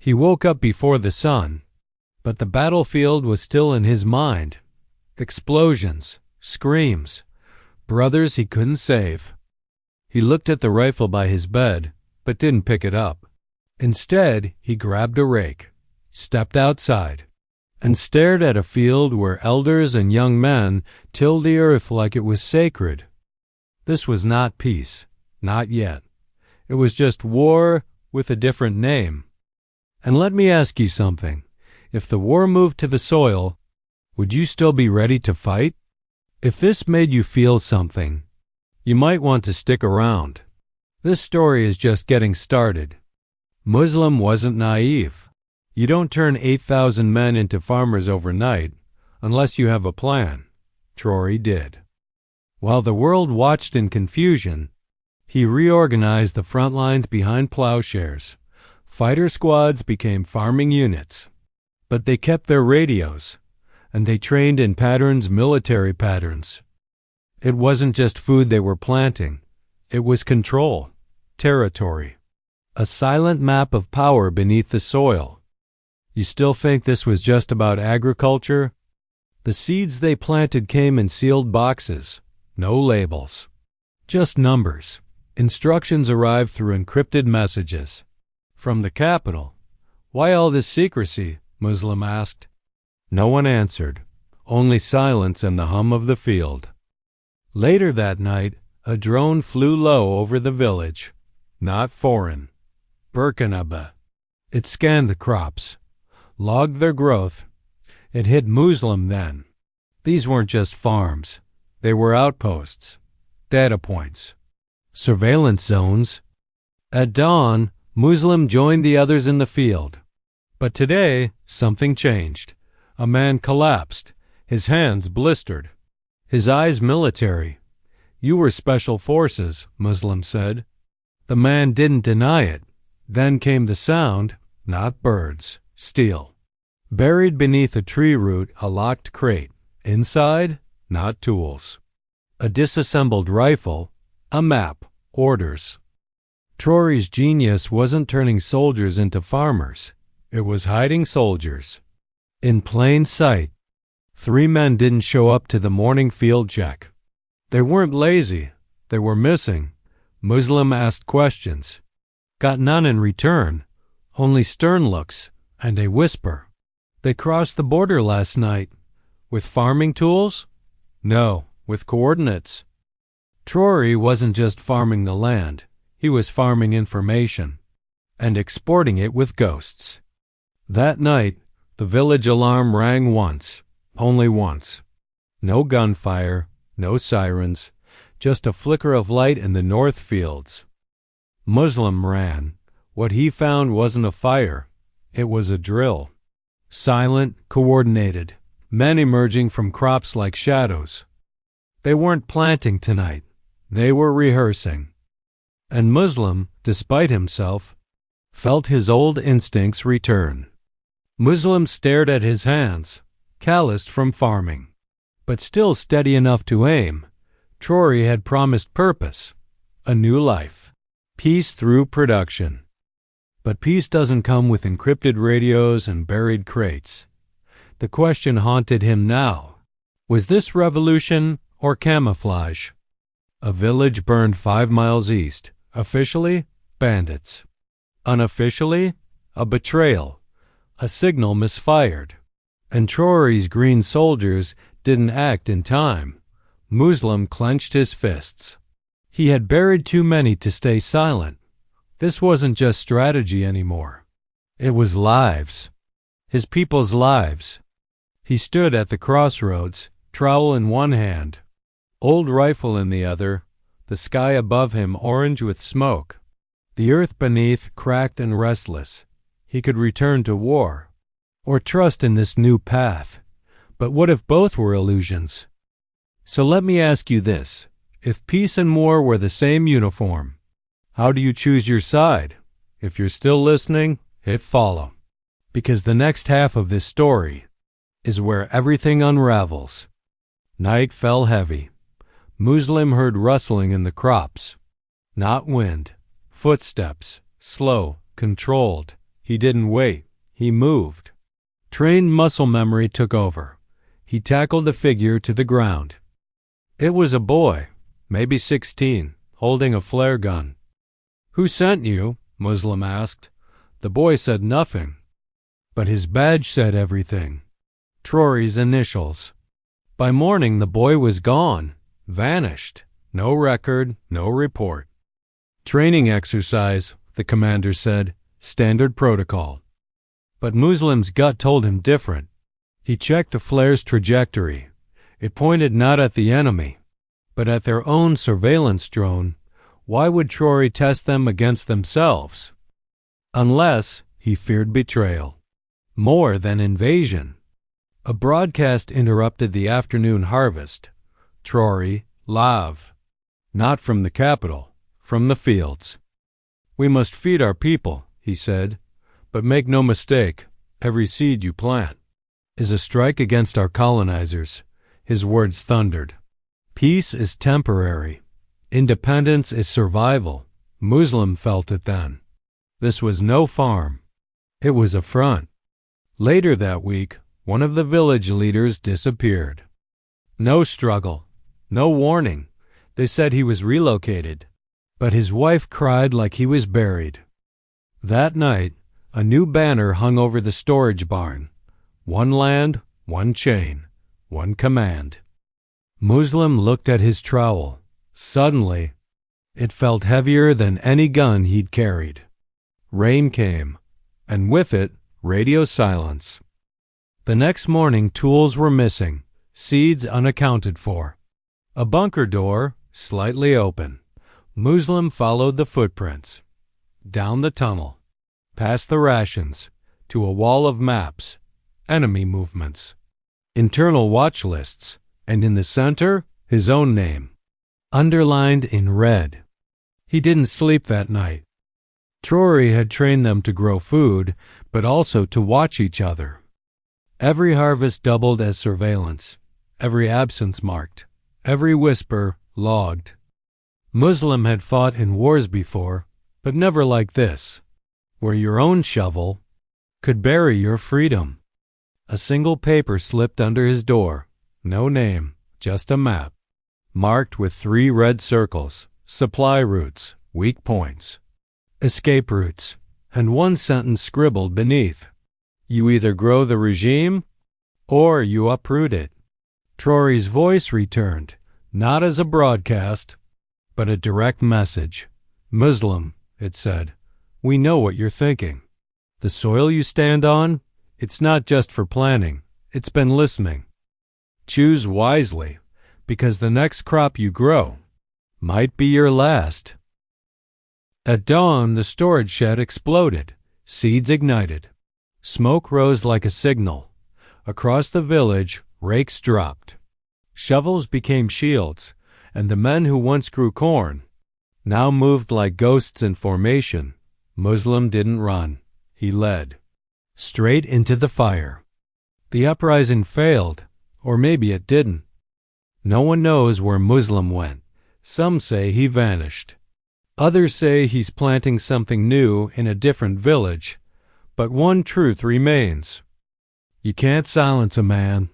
He woke up before the sun, but the battlefield was still in his mind. Explosions, screams, brothers he couldn't save. He looked at the rifle by his bed, but didn't pick it up. Instead, he grabbed a rake, stepped outside, and stared at a field where elders and young men tilled the earth like it was sacred. This was not peace, not yet. It was just war with a different name. And let me ask you something. If the war moved to the soil, would you still be ready to fight? If this made you feel something, you might want to stick around. This story is just getting started. Muslim wasn't naive. You don't turn 8,000 men into farmers overnight unless you have a plan. Traoré did. While the world watched in confusion, he reorganized the front lines behind plowshares. Fighter squads became farming units. But they kept their radios, and they trained in patterns, military patterns. It wasn't just food they were planting. It was control, territory, a silent map of power beneath the soil. You still think this was just about agriculture? The seeds they planted came in sealed boxes, no labels, just numbers. Instructions arrived through encrypted messages. From the capital. Why all this secrecy? Muslim asked. No one answered, only silence and the hum of the field. Later that night, a drone flew low over the village. Not foreign. Burkinabe. It scanned the crops, logged their growth. It hit Muslim then. These weren't just farms. They were outposts, data points, surveillance zones. At dawn, Muslim joined the others in the field. But today, something changed. A man collapsed, his hands blistered, his eyes military. You were special forces, Muslim said. The man didn't deny it. Then came the sound, not birds, steel. Buried beneath a tree root, a locked crate. Inside, not tools. A disassembled rifle, a map, orders. Traoré's genius wasn't turning soldiers into farmers. It was hiding soldiers. In plain sight. 3 men didn't show up to the morning field check. They weren't lazy. They were missing. Muslim asked questions. Got none in return. Only stern looks and a whisper. They crossed the border last night. With farming tools? No, with coordinates. Traoré wasn't just farming the land. He was farming information and exporting it with ghosts. That night, the village alarm rang once, only once. No gunfire, no sirens, just a flicker of light in the north fields. Muslim ran. What he found wasn't a fire. It was a drill. Silent, coordinated, men emerging from crops like shadows. They weren't planting tonight. They were rehearsing. And Muslim, despite himself, felt his old instincts return. Muslim stared at his hands, calloused from farming, but still steady enough to aim. Traoré had promised purpose, a new life, peace through production. But peace doesn't come with encrypted radios and buried crates. The question haunted him now. Was this revolution or camouflage? A village burned 5 miles east. Officially, bandits. Unofficially, a betrayal, a signal misfired. And Traoré's green soldiers didn't act in time. Muslim clenched his fists. He had buried too many to stay silent. This wasn't just strategy anymore. It was lives. His people's lives. He stood at the crossroads, trowel in one hand, old rifle in the other, the sky above him orange with smoke. The earth beneath cracked and restless. He could return to war, or trust in this new path. But what if both were illusions? So let me ask you this. If peace and war were the same uniform, how do you choose your side? If you're still listening, hit follow. Because the next half of this story is where everything unravels. Night fell heavy. Muslim heard rustling in the crops. Not wind. Footsteps. Slow. Controlled. He didn't wait. He moved. Trained muscle memory took over. He tackled the figure to the ground. It was a boy, maybe 16, holding a flare gun. "Who sent you?" Muslim asked. The boy said nothing. But his badge said everything. Traoré's initials. By morning the boy was gone, vanished. No record, no report. "Training exercise," the commander said. "Standard protocol." But Muslim's gut told him different. He checked the flare's trajectory. It pointed not at the enemy, but at their own surveillance drone. Why would Traoré test them against themselves? Unless he feared betrayal. More than invasion. A broadcast interrupted the afternoon harvest. Traoré, live. Not from the capital, from the fields. "We must feed our people," he said. "But make no mistake, every seed you plant is a strike against our colonizers." His words thundered. Peace is temporary. Independence is survival. Muslim felt it then. This was no farm. It was a front. Later that week, one of the village leaders disappeared. No struggle, no warning. They said he was relocated, but his wife cried like he was buried. That night, a new banner hung over the storage barn. One land, one chain, one command. Muslim looked at his trowel. Suddenly, it felt heavier than any gun he'd carried. Rain came, and with it, radio silence. The next morning, tools were missing, seeds unaccounted for. A bunker door, slightly open. Muslim followed the footprints. Down the tunnel, past the rations, to a wall of maps, enemy movements, internal watch lists, and in the center, his own name, underlined in red. He didn't sleep that night. Traoré had trained them to grow food, but also to watch each other. Every harvest doubled as surveillance, every absence marked, every whisper logged. Muslim had fought in wars before, but never like this, where your own shovel could bury your freedom. A single paper slipped under his door, no name, just a map, marked with 3 red circles, supply routes, weak points, escape routes, and one sentence scribbled beneath. You either grow the regime, or you uproot it. Traoré's voice returned, not as a broadcast, but a direct message. Muslim, it said, we know what you're thinking. The soil you stand on, it's not just for planting, it's been listening. Choose wisely, because the next crop you grow might be your last. At dawn, the storage shed exploded. Seeds ignited. Smoke rose like a signal. Across the village, rakes dropped. Shovels became shields, and the men who once grew corn now moved like ghosts in formation. Muslim didn't run. He led. Straight into the fire. The uprising failed, or maybe it didn't. No one knows where Muslim went. Some say he vanished. Others say he's planting something new in a different village. But one truth remains. You can't silence a man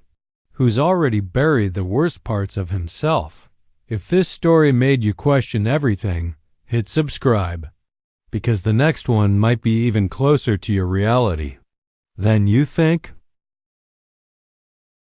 who's already buried the worst parts of himself. If this story made you question everything, hit subscribe, because the next one might be even closer to your reality than you think.